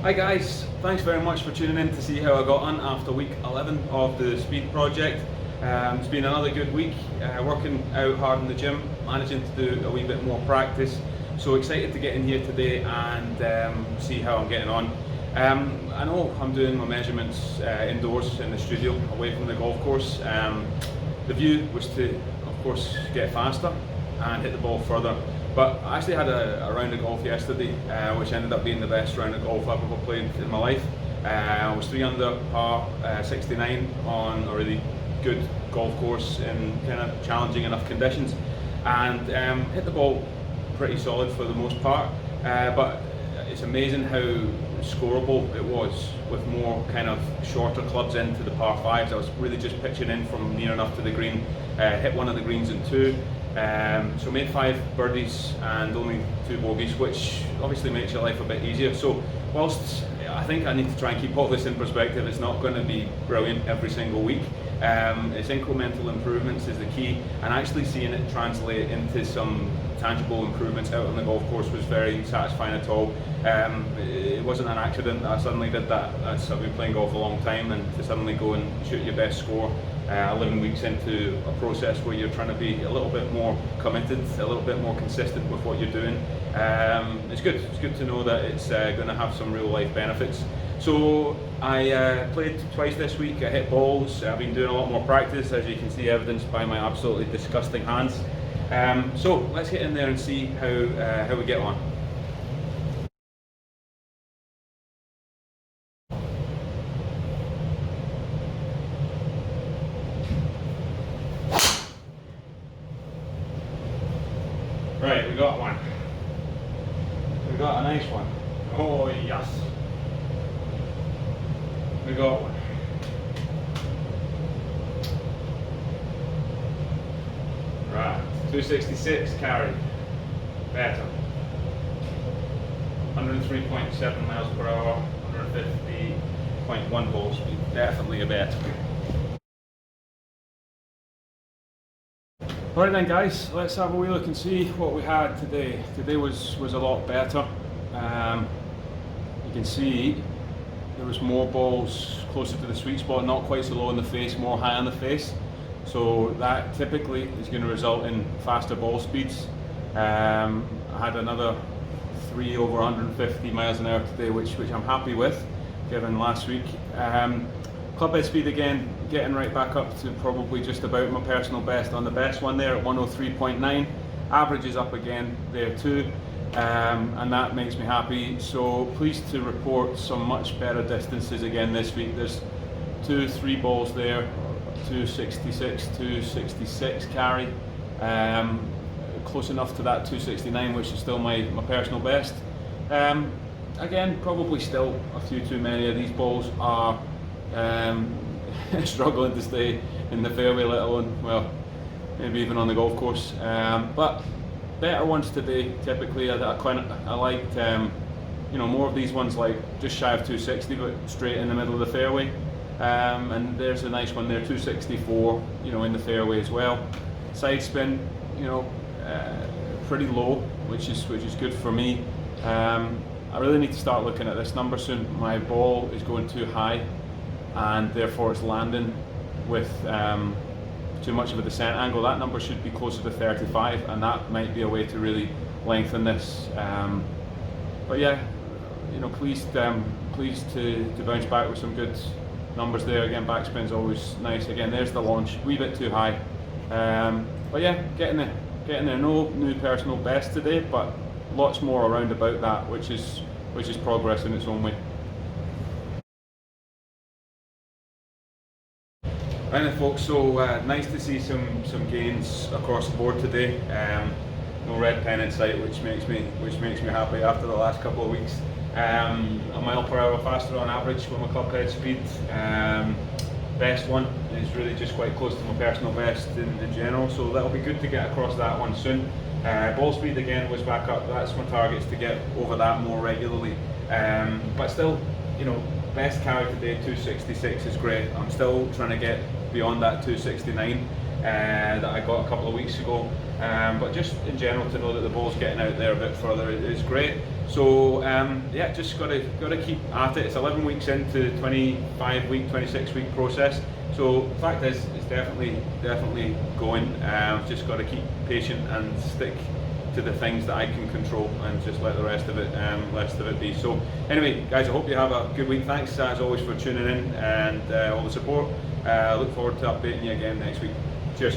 Hi guys, thanks very much for tuning in to see how I got on after week 11 of the Speed project. It's been another good week, working out hard in the gym, managing to do a wee bit more practice. So excited to get in here today and see how I'm getting on. I know I'm doing my measurements indoors in the studio, away from the golf course. The view was to, of course, get faster and hit the ball further. But I actually had a round of golf yesterday, which ended up being the best round of golf I've ever played in my life. I was 3 under par 69 on a really good golf course in kind of challenging enough conditions, and hit the ball pretty solid for the most part. But it's amazing how scoreable it was with more kind of shorter clubs into the par 5s. I was really just pitching in from near enough to the green, hit one of the greens in 2. So made 5 birdies and only 2 bogeys, which obviously makes your life a bit easier. So whilst I think I need to try and keep all this in perspective, it's not going to be brilliant every single week. It's incremental improvements is the key, and actually seeing it translate into some tangible improvements out on the golf course was very satisfying at all. It wasn't an accident that I suddenly did that. I've been playing golf a long time, and to suddenly go and shoot your best score 11 weeks into a process where you're trying to be a little bit more committed, a little bit more consistent with what you're doing. It's good. It's good to know that it's going to have some real life benefits. So I played twice this week. I hit balls. I've been doing a lot more practice, as you can see, evidenced by my absolutely disgusting hands. So let's get in there and see how we get on. Right, we got one. We got a nice one. Oh yes. We got one. Right, 266 carry. Better. 103.7 miles per hour, 150.1 ball speed. Definitely a better. Alright then guys, let's have a wee look and see what we had today. Today was a lot better. You can see there was more balls closer to the sweet spot, not quite so low in the face, more high on the face. So that typically is going to result in faster ball speeds. I had another 3 over 150 miles an hour today, which I'm happy with, given last week. Club head speed again, getting right back up to probably just about my personal best on the best one there at 103.9. Average is up again there too, and that makes me happy. So pleased to report some much better distances again this week. There's 3 balls there, 266, 266 carry, close enough to that 269, which is still my personal best. Again, probably still a few too many of these balls are struggling to stay in the fairway, let alone, well, maybe even on the golf course. But better ones today. Typically, I liked, more of these ones, like just shy of 260, but straight in the middle of the fairway. And there's a nice one there, 264, in the fairway as well. Side spin, pretty low, which is good for me. I really need to start looking at this number soon. My ball is going too high, and therefore it's landing with too much of a descent angle. That number should be closer to 35, and that might be a way to really lengthen this. But yeah, pleased to bounce back with some good numbers there. Again, backspin's always nice. Again, there's the launch, a wee bit too high. But yeah, getting there. No new personal best today, but lots more around about that, which is progress in its own way. Right then folks, so nice to see some gains across the board today. No red pen in sight, which makes me happy after the last couple of weeks. A mile per hour faster on average with my club head speed. Best one is really just quite close to my personal best in general, so that'll be good to get across that one soon. Ball speed again was back up. That's my target, is to get over that more regularly. But still, best carry today, 266 is great. I'm still trying to get beyond that 269. that I got a couple of weeks ago. But just in general, to know that the ball's getting out there a bit further is great. So yeah, just got to keep at it. It's 11 weeks into 25-week, 26-week process. So the fact is, it's definitely going. Just got to keep patient and stick to the things that I can control, and just let the rest of it be. So anyway, guys, I hope you have a good week. Thanks as always for tuning in and all the support. Look forward to updating you again next week. Cheers.